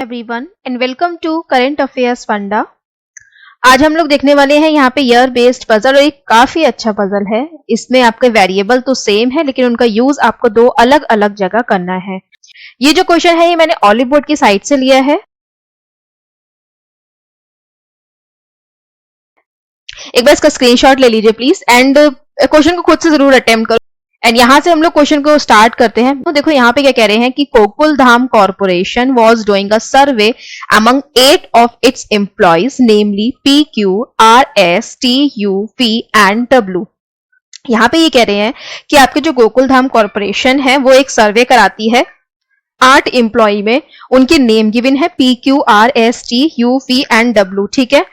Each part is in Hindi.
Everyone and welcome to current affairs funda. आज हम लोग देखने वाले हैं यहाँ पे ईयर बेस्ड पजल और एक काफी अच्छा पजल है। इसमें आपके वेरिएबल तो सेम है लेकिन उनका यूज आपको दो अलग अलग जगह करना है। ये जो क्वेश्चन है ये मैंने ऑलिव बोर्ड की साइट से लिया है। एक बार इसका स्क्रीनशॉट ले लीजिए प्लीज एंड क्वेश्चन को खुद से जरूर अटेम्प्ट करो। एंड यहां से हम लोग क्वेश्चन को स्टार्ट करते हैं। तो देखो यहाँ पे क्या कह रहे हैं कि Gokuldham corporation was doing a survey among 8 of its employees namely P Q R S T U P and W. यहाँ पे ये कह रहे हैं कि आपके जो गोकुलधाम कॉर्पोरेशन है वो एक सर्वे कराती है 8 एम्प्लॉय में। उनके नेम गिवन है P Q R S T U P and W, ठीक है।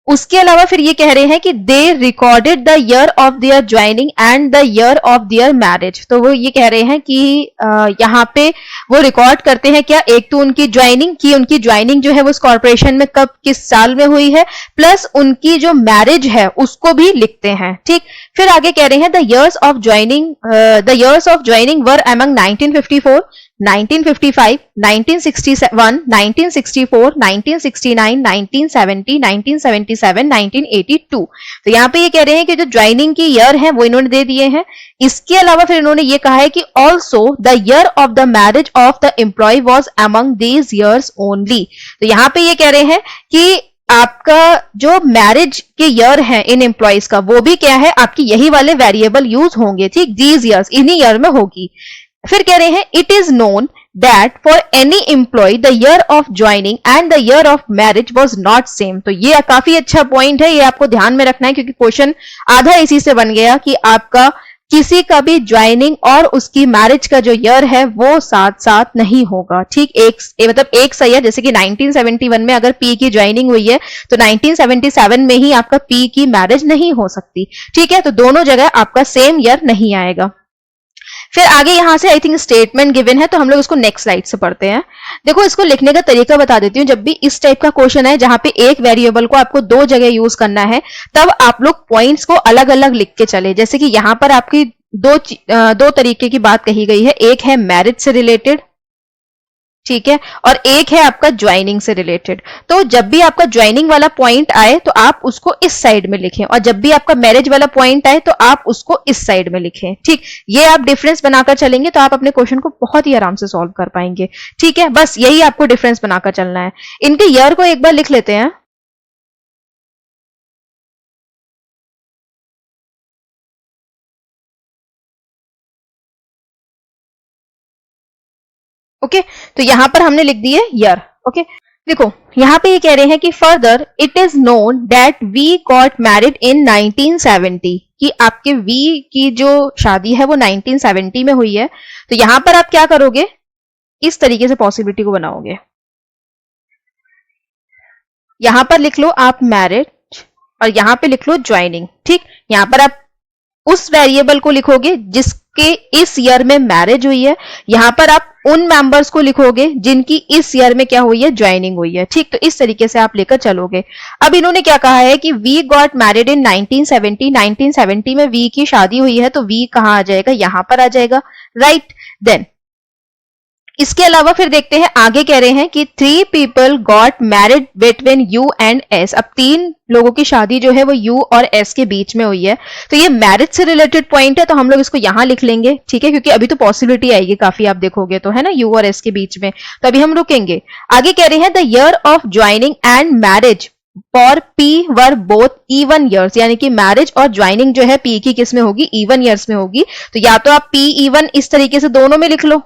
उसके अलावा फिर ये कह रहे हैं कि they recorded the year of their joining and the year of their marriage. तो वो ये कह रहे हैं कि यहाँ पे वो रिकॉर्ड करते हैं क्या, एक तो उनकी ज्वाइनिंग जो है वो इस कॉर्पोरेशन में कब किस साल में हुई है, प्लस उनकी जो मैरिज है उसको भी लिखते हैं, ठीक। फिर आगे कह रहे हैं the years of joining were among 1954, 1955, 1961, 1964, 1969, 1970, 1977, 1982। तो यहाँ पे ये कह रहे हैं कि जो ज्वाइनिंग की ईयर है वो इन्होंने दे दिए हैं। इसके अलावा फिर इन्होंने ये कहा है कि also the year of the marriage of the employ was among these years only. तो यहाँ पे ये कह रहे हैं कि आपका जो मैरिज के ईयर है इन एम्प्लॉयज का वो भी क्या है, आपकी यही वाले वेरिएबल यूज होंगे, ठीक। दीज ईयर्स इन्हीं ईयर में होगी। फिर कह रहे हैं it is known that for any employ the year of joining and the year of marriage was not same. तो ये काफी अच्छा पॉइंट है, ये आपको ध्यान में रखना है क्योंकि क्वेश्चन आधा इसी से बन गया कि आपका किसी का भी ज्वाइनिंग और उसकी मैरिज का जो ईयर है वो साथ साथ नहीं होगा, ठीक। मतलब एक सही है, जैसे कि 1971 में अगर पी की ज्वाइनिंग हुई है तो 1977 में ही आपका पी की मैरिज नहीं हो सकती, ठीक है। तो दोनों जगह आपका सेम ईयर नहीं आएगा। फिर आगे यहां से आई थिंक स्टेटमेंट गिवन है, तो हम लोग इसको नेक्स्ट स्लाइड से पढ़ते हैं। देखो इसको लिखने का तरीका बता देती हूँ। जब भी इस टाइप का क्वेश्चन है जहां पे एक वेरिएबल को आपको दो जगह यूज करना है तब आप लोग पॉइंट्स को अलग अलग लिख के चले। जैसे कि यहां पर आपकी दो तरीके की बात कही गई है, एक है मैरिज से रिलेटेड, ठीक है, और एक है आपका ज्वाइनिंग से रिलेटेड। तो जब भी आपका ज्वाइनिंग वाला पॉइंट आए तो आप उसको इस साइड में लिखें और जब भी आपका मैरिज वाला पॉइंट आए तो आप उसको इस साइड में लिखें, ठीक। ये आप डिफरेंस बनाकर चलेंगे तो आप अपने क्वेश्चन को बहुत ही आराम से सॉल्व कर पाएंगे, ठीक है। बस यही आपको डिफरेंस बनाकर चलना है। इनके ईयर को एक बार लिख लेते हैं। ओके, तो यहां पर हमने लिख दिए ईयर। ओके, देखो यहां पे ये कह रहे हैं कि further it is known that we got married in 1970, कि आपके वी की जो शादी है वो 1970 में हुई है। तो यहां पर आप क्या करोगे, इस तरीके से पॉसिबिलिटी को बनाओगे। यहां पर लिख लो आप मैरिज और यहां पे लिख लो ज्वाइनिंग, ठीक। यहां पर आप उस वेरिएबल को लिखोगे जिसके इस ईयर में मैरिज हुई है, यहां पर आप उन मेंबर्स को लिखोगे जिनकी इस ईयर में क्या हुई है, ज्वाइनिंग हुई है, ठीक। तो इस तरीके से आप लेकर चलोगे। अब इन्होंने क्या कहा है कि वी गॉट मैरिड इन 1970, 1970 में वी की शादी हुई है, तो वी कहां आ जाएगा, यहां पर आ जाएगा, राइट। देन इसके अलावा फिर देखते हैं आगे कह रहे हैं कि 3 people got married between U and S। अब 3 लोगों की शादी जो है वो U और S के बीच में हुई है। तो ये मैरिज से रिलेटेड पॉइंट है तो हम लोग इसको यहां लिख लेंगे, ठीक है, क्योंकि अभी तो पॉसिबिलिटी आएगी काफी, आप देखोगे तो, है ना, U और S के बीच में। तो अभी हम रुकेंगे। आगे कह रहे हैं the year of joining and marriage for P were both even years, यानी कि मैरिज और ज्वाइनिंग जो है P की किस में होगी, इवन ईयर्स में होगी। तो या तो आप P इवन इस तरीके से दोनों में लिख लो,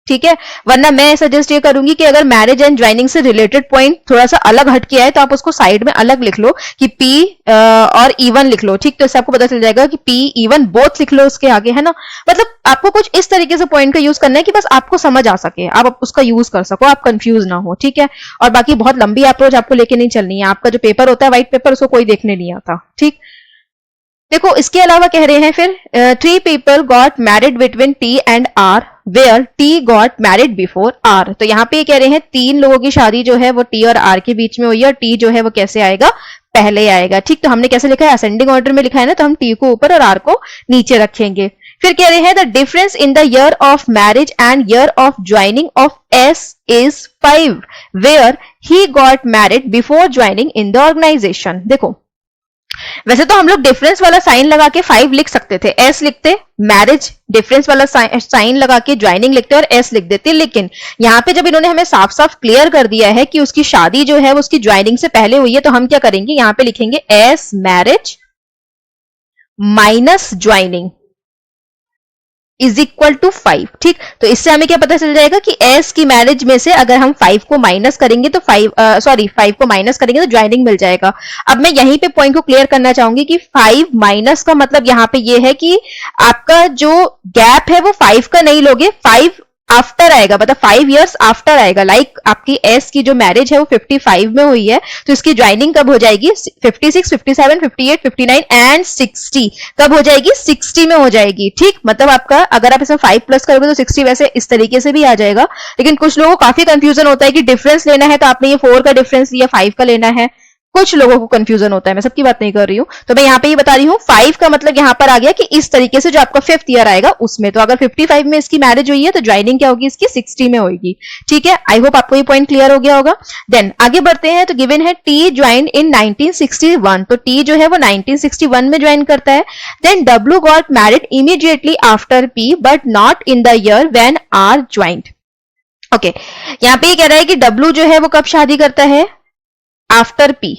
ठीक है, वरना मैं सजेस्ट ये करूंगी कि अगर मैरिज एंड ज्वाइनिंग से रिलेटेड पॉइंट थोड़ा सा अलग हट के आए तो आप उसको साइड में अलग लिख लो कि पी और इवन लिख लो, ठीक। तो इससे आपको पता चल जाएगा कि पी इवन बोथ लिख लो उसके आगे, है ना। मतलब आपको कुछ इस तरीके से पॉइंट का यूज करना है कि बस आपको समझ आ सके, आप उसका यूज कर सको, आप कंफ्यूज ना हो, ठीक है। और बाकी बहुत लंबी अप्रोच आपको लेके नहीं चलनी है। आपका जो पेपर होता है व्हाइट पेपर, उसको कोई देखने नहीं आता, ठीक। देखो इसके अलावा कह रहे हैं फिर 3 people got married between T and R where T got married before R। तो यहाँ पे कह रहे हैं 3 लोगों की शादी जो है वो T और R के बीच में हुई है और T जो है वो कैसे आएगा, पहले आएगा, ठीक। तो हमने कैसे लिखा है, असेंडिंग ऑर्डर में लिखा है ना, तो हम T को ऊपर और R को नीचे रखेंगे। फिर कह रहे हैं the difference in the year of marriage and year of joining of S is 5 where he got married before joining in the organisation. देखो वैसे तो हम लोग डिफरेंस वाला साइन लगा के 5 लिख सकते थे, एस लिखते, मैरिज डिफरेंस वाला साइन लगा के ज्वाइनिंग लिखते और एस लिख देते, लेकिन यहाँ पे जब इन्होंने हमें साफ साफ क्लियर कर दिया है कि उसकी शादी जो है वो उसकी ज्वाइनिंग से पहले हुई है, तो हम क्या करेंगे, यहाँ पे लिखेंगे S marriage minus joining is equal to 5। ठीक, तो इससे हमें क्या पता चल जाएगा कि एस की मैरिज में से अगर हम 5 को माइनस करेंगे तो 5 को माइनस करेंगे तो ज्वाइनिंग मिल जाएगा। अब मैं यहीं पे पॉइंट को क्लियर करना चाहूंगी कि 5 माइनस का मतलब यहाँ पे ये है कि आपका जो गैप है वो 5 का नहीं लोगे, 5 आफ्टर आएगा, मतलब 5 इयर्स आफ्टर आएगा। लाइक आपकी एस की जो मैरिज है वो 55 में हुई है, तो इसकी ज्वाइनिंग कब हो जाएगी, 56, 57, 58, 59 एंड 60 कब हो जाएगी, 60 में हो जाएगी। ठीक, मतलब आपका अगर आप इसमें 5 प्लस करोगे तो 60 वैसे इस तरीके से भी आ जाएगा, लेकिन कुछ लोगों को काफी कंफ्यूजन होता है कि डिफरेंस लेना है तो आपने ये 4 का डिफरेंस लिया, 5 का लेना है, कुछ लोगों को कंफ्यूजन होता है, मैं सबकी बात नहीं कर रही हूं। तो मैं यहाँ पे ये बता रही हूँ 5 का मतलब यहाँ पर आ गया कि इस तरीके से जो आपका 5th ईयर आएगा उसमें, तो अगर 55 में इसकी मैरिज हुई है तो ज्वाइनिंग क्या होगी इसकी, 60 में होगी। ठीक है, आई होप आपको ये पॉइंट क्लियर हो गया होगा। देन आगे बढ़ते हैं, तो गिवन है टी ज्वाइन इन 1961, तो टी जो है वो 1961 में ज्वाइन करता है। Then W got married immediately after P but not in the year when R joined. Okay, यहाँ पे ये कह रहा है कि डब्ल्यू जो है वो कब शादी करता है, आफ्टर पी।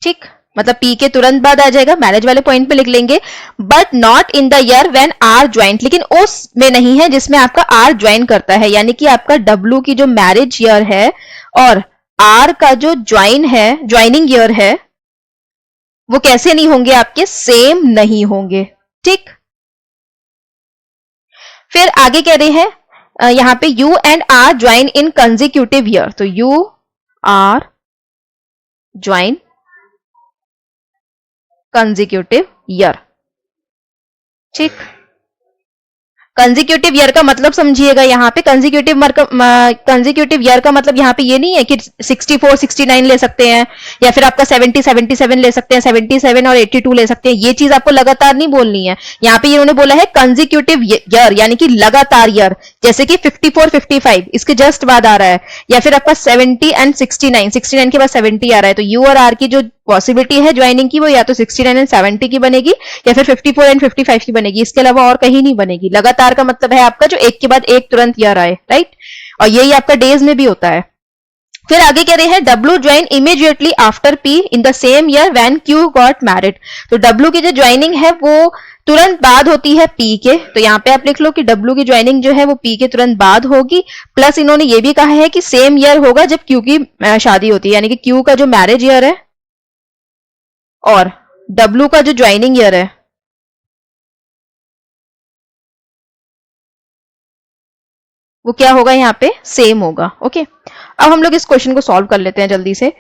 ठीक, मतलब पी के तुरंत बाद आ जाएगा, मैरिज वाले पॉइंट पे लिख लेंगे, but not in the year when R joined, लेकिन उस में नहीं है जिसमें आपका आर ज्वाइन करता है, यानी कि आपका डब्ल्यू की जो मैरिज ईयर है और आर का जो ज्वाइन है, ज्वाइनिंग ईयर है, वो कैसे नहीं होंगे, आपके सेम नहीं होंगे। ठीक, फिर आगे कह रहे हैं यहां पे U and R join in consecutive year, तो U R join consecutive year. ठीक, कंजिक्यूटिव ईयर का मतलब समझिएगा, यहाँ पे कंजिक्यूटिव ईयर का मतलब यहाँ पे ये नहीं है कि 64, 69 ले सकते हैं या फिर आपका 70, 77 ले सकते हैं, 77 और 82 ले सकते हैं, ये चीज आपको लगातार नहीं बोलनी है। यहाँ पे इन्होंने बोला है कंजिक्यूटिव ईयर, यानी कि लगातार ईयर, जैसे कि 54, 55 इसके जस्ट बाद आ रहा है, या फिर आपका 70 एंड 69, 69 के बाद 70 आ रहा है, तो यू और आर की जो पॉसिबिलिटी है ज्वाइनिंग की वो या तो 69 एंड 70 की बनेगी या फिर 54 एंड 55 की बनेगी, इसके अलावा और कहीं नहीं बनेगी। लगातार का मतलब है आपका जो एक के बाद एक तुरंत ईयर आए, राइट, और यही आपका डेज में भी होता है। फिर आगे कह रहे हैं W join immediately after P in the same year when Q got married, तो डब्ल्यू की जो ज्वाइनिंग है वो तुरंत बाद होती है पी के, तो यहाँ पे आप लिख लो कि डब्ल्यू की ज्वाइनिंग जो है वो पी के तुरंत बाद होगी, प्लस इन्होंने ये भी कहा है कि सेम ईयर होगा जब क्यू की शादी होती है, यानी कि क्यू का जो मैरिज ईयर है और डब्ल्यू का जो ज्वाइनिंग ईयर है वो क्या होगा, यहाँ पे सेम होगा। ओके, अब हम लोग इस क्वेश्चन को सॉल्व कर लेते हैं जल्दी से।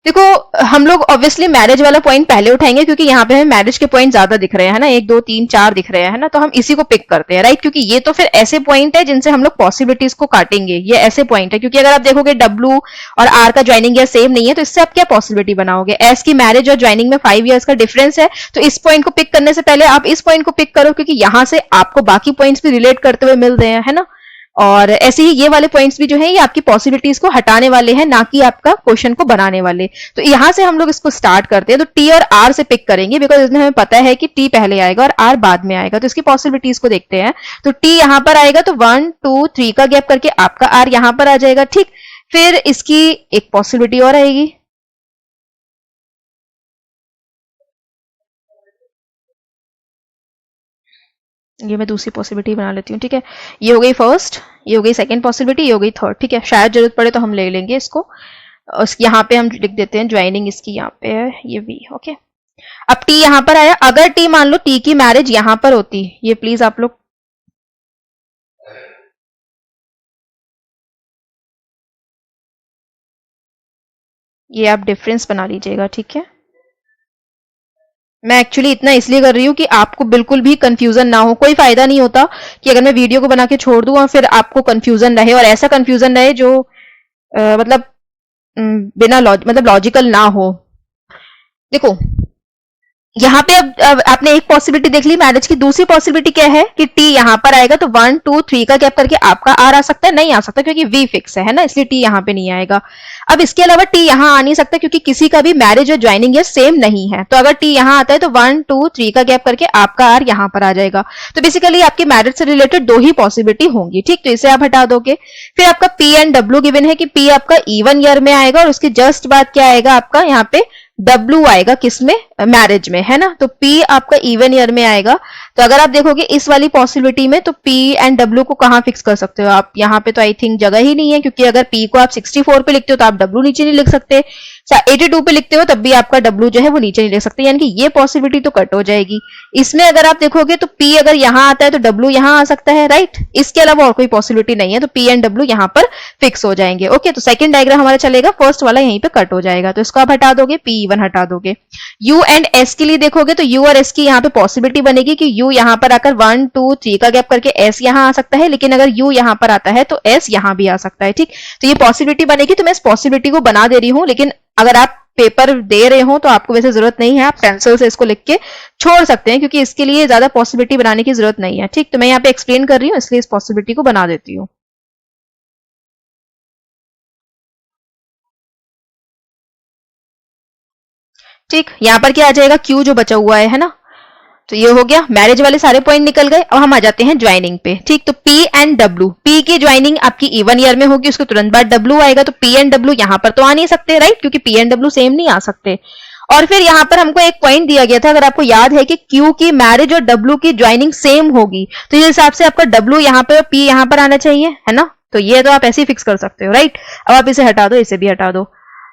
देखो हम लोग ऑब्वियसली मैरिज वाला पॉइंट पहले उठाएंगे क्योंकि यहाँ पे हमें मैरिज के पॉइंट ज्यादा दिख रहे हैं ना, 1 2 3 4 दिख रहे हैं ना, तो हम इसी को पिक करते हैं, राइट, क्योंकि ये तो फिर ऐसे पॉइंट है जिनसे हम लोग पॉसिबिलिटीज को काटेंगे, ये ऐसे पॉइंट है, क्योंकि अगर आप देखोगे डब्ल्यू और आर का ज्वाइनिंग ईयर सेम नहीं है तो इससे आप क्या पॉसिबिलिटी बनाओगे, एस की मैरिज और ज्वाइनिंग में 5 ईयर्स का डिफरेंस है, तो इस पॉइंट को पिक करने से पहले आप इस पॉइंट को पिक करो क्योंकि यहां से आपको बाकी पॉइंट्स भी रिलेट करते हुए मिल रहे हैं, है ना, और ऐसे ही ये वाले पॉइंट्स भी जो है ये आपकी पॉसिबिलिटीज को हटाने वाले हैं, ना कि आपका क्वेश्चन को बनाने वाले। तो यहां से हम लोग इसको स्टार्ट करते हैं, तो टी और आर से पिक करेंगे बिकॉज इसमें हमें पता है कि टी पहले आएगा और आर बाद में आएगा, तो इसकी पॉसिबिलिटीज को देखते हैं। तो टी यहां पर आएगा तो 1 2 3 का गैप करके आपका आर यहां पर आ जाएगा। ठीक, फिर इसकी एक पॉसिबिलिटी और आएगी, ये मैं दूसरी पॉसिबिलिटी बना लेती हूँ। ठीक है, ये हो गई फर्स्ट, ये हो गई सेकंड पॉसिबिलिटी, ये हो गई थर्ड। ठीक है, शायद जरूरत पड़े तो हम ले लेंगे इसको, यहाँ पे हम लिख देते हैं ज्वाइनिंग इसकी यहाँ पे है, ये वी। ओके, अब टी यहाँ पर आया, अगर टी मान लो टी की मैरिज यहाँ पर होती, ये प्लीज आप लोग ये आप डिफरेंस बना लीजिएगा। ठीक है, मैं एक्चुअली इतना इसलिए कर रही हूँ कि आपको बिल्कुल भी कंफ्यूजन ना हो, कोई फायदा नहीं होता कि अगर मैं वीडियो को बना के छोड़ दूं और फिर आपको कंफ्यूजन रहे, और ऐसा कंफ्यूजन रहे जो मतलब बिना मतलब लॉजिकल ना हो। देखो यहाँ पे अब आपने एक पॉसिबिलिटी देख ली मैरिज की, दूसरी पॉसिबिलिटी क्या है कि टी यहाँ पर आएगा तो 1 2 3 का गैप करके आपका आर आ सकता है, नहीं आ सकता क्योंकि वी फिक्स है ना, इसलिए टी यहाँ पे नहीं आएगा। अब इसके अलावा टी यहाँ आ नहीं सकता क्योंकि किसी का भी मैरिज और ज्वाइनिंग ईयर सेम नहीं है, तो अगर टी यहाँ आता है तो 1 2 3 का गैप करके आपका आर यहाँ पर आ जाएगा। तो बेसिकली आपकी मैरिज से रिलेटेड दो ही पॉसिबिलिटी होंगी, ठीक, तो इसे आप हटा दोगे। फिर आपका पी एंड डब्ल्यू गिवन है कि पी आपका इवन ईयर में आएगा और उसकी जस्ट बाद क्या आएगा आपका यहाँ पे W आएगा किसमें, मैरिज में, है ना, तो P आपका इवन ईयर में आएगा। तो अगर आप देखोगे इस वाली पॉसिबिलिटी में तो P एंड W को कहाँ फिक्स कर सकते हो आप, यहाँ पे तो आई थिंक जगह ही नहीं है, क्योंकि अगर P को आप 64 पे लिखते हो तो आप W नीचे नहीं लिख सकते, 82 पे लिखते हो तब भी आपका W जो है वो नीचे नहीं लिख सकते, यानी कि ये पॉसिबिलिटी तो कट हो जाएगी। इसमें अगर आप देखोगे तो P अगर यहाँ आता है तो W यहाँ आ सकता है, राइट, इसके अलावा और कोई पॉसिबिलिटी नहीं है, तो P एंड W यहाँ पर फिक्स हो जाएंगे। ओके, तो सेकंड डायग्राम हमारा चलेगा, फर्स्ट वाला यहीं पे कट हो जाएगा, तो इसको आप हटा दोगे, P1 हटा दोगे। U एंड S के लिए देखोगे तो U और S की यहाँ पे पॉसिबिलिटी बनेगी कि U यहाँ पर आकर 1 2 3 का गैप करके S यहाँ आ सकता है, लेकिन अगर U यहाँ पर आता है तो S यहाँ भी आ सकता है, ठीक, तो ये पॉसिबिलिटी बनेगी। तो मैं इस पॉसिबिलिटी को बना दे रही हूँ, लेकिन अगर आप पेपर दे रहे हो तो आपको वैसे जरूरत नहीं है, आप पेंसिल से इसको लिख के छोड़ सकते हैं, क्योंकि इसके लिए ज्यादा पॉसिबिलिटी बनाने की जरूरत नहीं है, ठीक, तो मैं यहाँ पे एक्सप्लेन कर रही हूँ इसलिए इस पॉसिबिलिटी को बना देती हूँ। ठीक, यहाँ पर क्या आ जाएगा, Q जो बचा हुआ है ना, तो ये हो गया, मैरिज वाले सारे पॉइंट निकल गए। अब हम आ जाते हैं ज्वाइनिंग पे, ठीक, तो P एंड W, P की ज्वाइनिंग आपकी इवन ईयर में होगी, उसके तुरंत बाद W आएगा, तो P एंड W यहाँ पर तो आ नहीं सकते, राइट, क्योंकि P एंड W सेम नहीं आ सकते। और फिर यहाँ पर हमको एक पॉइंट दिया गया था, अगर आपको याद है कि Q की मैरिज और W की ज्वाइनिंग सेम होगी, तो इस हिसाब से आपका W यहाँ पे और P यहाँ पर आना चाहिए, है ना, तो ये तो आप ऐसे ही फिक्स कर सकते हो, राइट। अब आप इसे हटा दो, इसे भी हटा दो।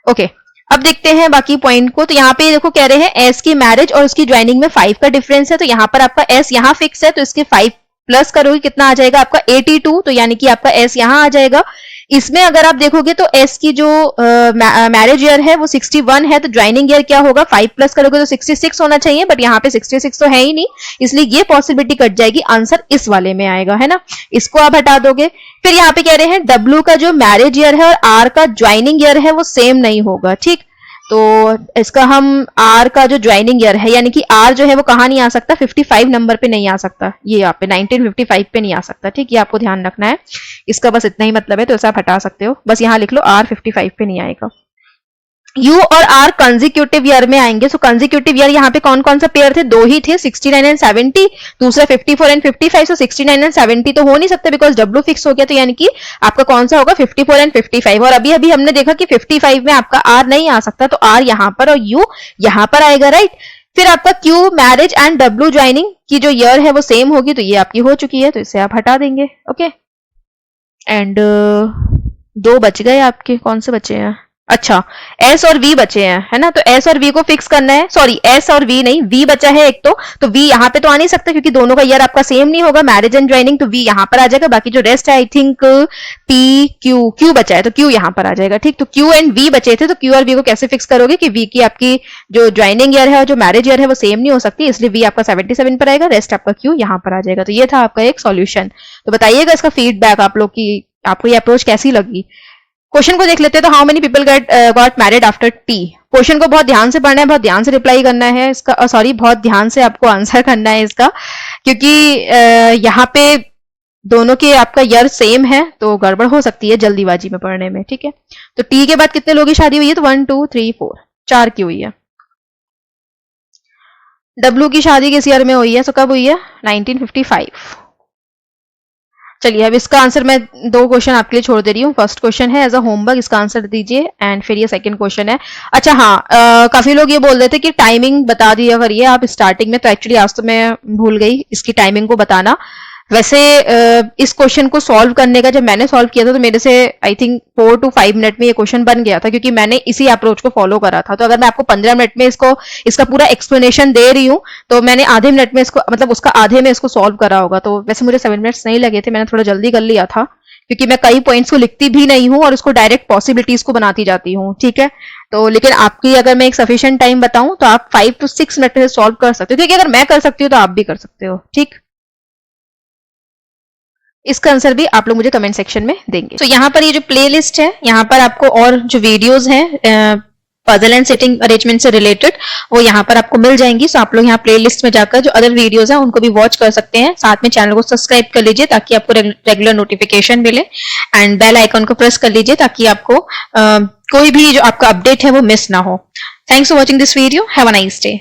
ओके, अब देखते हैं बाकी पॉइंट को। तो यहाँ पे देखो कह रहे हैं एस की मैरिज और उसकी ज्वाइनिंग में 5 का डिफरेंस है, तो यहाँ पर आपका एस यहाँ फिक्स है, तो इसके 5 प्लस करोगे कितना आ जाएगा आपका 82, तो यानी कि आपका एस यहाँ आ जाएगा। इसमें अगर आप देखोगे तो एस की जो मैरिज ईयर है वो 61 है, तो ज्वाइनिंग ईयर क्या होगा, 5 प्लस करोगे तो 66 होना चाहिए, बट यहाँ पे 66 तो है ही नहीं, इसलिए ये पॉसिबिलिटी कट जाएगी, आंसर इस वाले में आएगा, है ना, इसको आप हटा दोगे। फिर यहाँ पे कह रहे हैं W का जो मैरिज ईयर है और R का ज्वाइनिंग ईयर है वो सेम नहीं होगा, ठीक, तो इसका हम R का जो ज्वाइनिंग ईयर है, यानी कि R जो है वो कहाँ नहीं आ सकता, 55 नंबर पे नहीं आ सकता, ये यहाँ पे 1955 पे नहीं आ सकता, ठीक, ये आपको ध्यान रखना है, इसका बस इतना ही मतलब है, तो ऐसा आप हटा सकते हो, बस यहाँ लिख लो R 55 पे नहीं आएगा। U और R कंजिक्यूटिव ईयर में आएंगे, सो कंजिक्यूटिव ईयर यहाँ पे कौन कौन सा पेयर थे, दो ही थे, 69 एंड 70, दूसरा 54 एंड 55, सो 69 एंड 70 तो हो नहीं सकता बिकॉज W फिक्स हो गया, तो यानी कि आपका कौन सा होगा 54 एंड 55, और अभी अभी हमने देखा कि 55 में आपका R नहीं आ सकता, तो R यहाँ पर और U यहाँ पर आएगा, राइट। फिर आपका Q marriage and W joining की जो ईयर है वो सेम होगी, तो ये आपकी हो चुकी है, तो इसे आप हटा देंगे। ओके, एंड दो बच गए आपके, कौन से बचे हैं, अच्छा S और V बचे हैं, है ना, तो S और V को फिक्स करना है, सॉरी S और V नहीं, V बचा है एक, तो V यहाँ पे तो आ नहीं सकता क्योंकि दोनों का ईयर आपका सेम नहीं होगा, मैरिज एंड ज्वाइनिंग, तो V यहाँ पर आ जाएगा, बाकी जो रेस्ट है आई थिंक P Q बचा है, तो Q यहाँ पर आ जाएगा, ठीक, तो Q एंड V बचे थे, तो Q और V को कैसे फिक्स करोगे कि V की आपकी जो ज्वाइनिंग ईयर है और जो मैरिज ईयर है वो सेम नहीं हो सकती, इसलिए V आपका 77 पर आएगा, रेस्ट आपका Q यहाँ पर आ जाएगा। तो ये था आपका एक सॉल्यूशन, तो बताइएगा इसका फीडबैक आप लोग की, आपको ये अप्रोच कैसी लगी। क्वेश्चन को देख लेते हैं, तो how many people got married after T. Question को बहुत ध्यान से पढ़ना है, बहुत ध्यान से रिप्लाई करना है इसका, सॉरी बहुत ध्यान से आपको आंसर करना है इसका, क्योंकि यहाँ पे दोनों के आपका ईयर सेम है, तो गड़बड़ हो सकती है जल्दीबाजी में पढ़ने में, ठीक है। तो टी के बाद कितने लोगों की शादी हुई है, तो 1 2 3 4 4 की हुई है। डब्ल्यू की शादी किस ईयर में हुई है, तो कब हुई है, 1955। चलिए अब इसका आंसर मैं दो क्वेश्चन आपके लिए छोड़ दे रही हूँ। फर्स्ट क्वेश्चन है एज अ होमवर्क, इसका आंसर दीजिए, एंड फिर ये सेकंड क्वेश्चन है। अच्छा हाँ, काफी लोग ये बोल रहे थे कि टाइमिंग बता दिया करिए आप स्टार्टिंग में, तो एक्चुअली आज तो मैं भूल गई इसकी टाइमिंग को बताना। वैसे इस क्वेश्चन को सॉल्व करने का जब मैंने सॉल्व किया था तो मेरे से आई थिंक 4 to 5 मिनट में ये क्वेश्चन बन गया था, क्योंकि मैंने इसी अप्रोच को फॉलो करा था। तो अगर मैं आपको 15 मिनट में इसका पूरा एक्सप्लेनेशन दे रही हूँ तो मैंने आधे मिनट में इसको, मतलब उसका आधे में इसको सॉल्व करा होगा। तो वैसे मुझे 7 मिनट्स नहीं लगे थे, मैंने थोड़ा जल्दी कर लिया था, क्योंकि मैं कई पॉइंट्स को लिखती भी नहीं हूँ और उसको डायरेक्ट पॉसिबिलिटीज को बनाती जाती हूँ, ठीक है। तो लेकिन आपकी अगर मैं एक सफिशिएंट टाइम बताऊं तो आप 5 to 6 मिनट में सॉल्व कर सकते हो, क्योंकि अगर मैं कर सकती हूँ तो आप भी कर सकते हो, ठीक। इसका आंसर भी आप लोग मुझे कमेंट सेक्शन में देंगे। तो यहाँ पर ये जो प्लेलिस्ट है, यहाँ पर आपको और जो वीडियोस हैं पजल एंड सिटिंग अरेंजमेंट से रिलेटेड, वो यहाँ पर आपको मिल जाएंगी। सो आप लोग यहाँ प्लेलिस्ट में जाकर जो अदर वीडियोस हैं उनको भी वॉच कर सकते हैं। साथ में चैनल को सब्सक्राइब कर लीजिए ताकि आपको रेगुलर नोटिफिकेशन मिले, एंड बेल आइकन को प्रेस कर लीजिए ताकि आपको कोई भी जो आपका अपडेट है वो मिस ना हो। Thanks for watching this video. Have a nice day.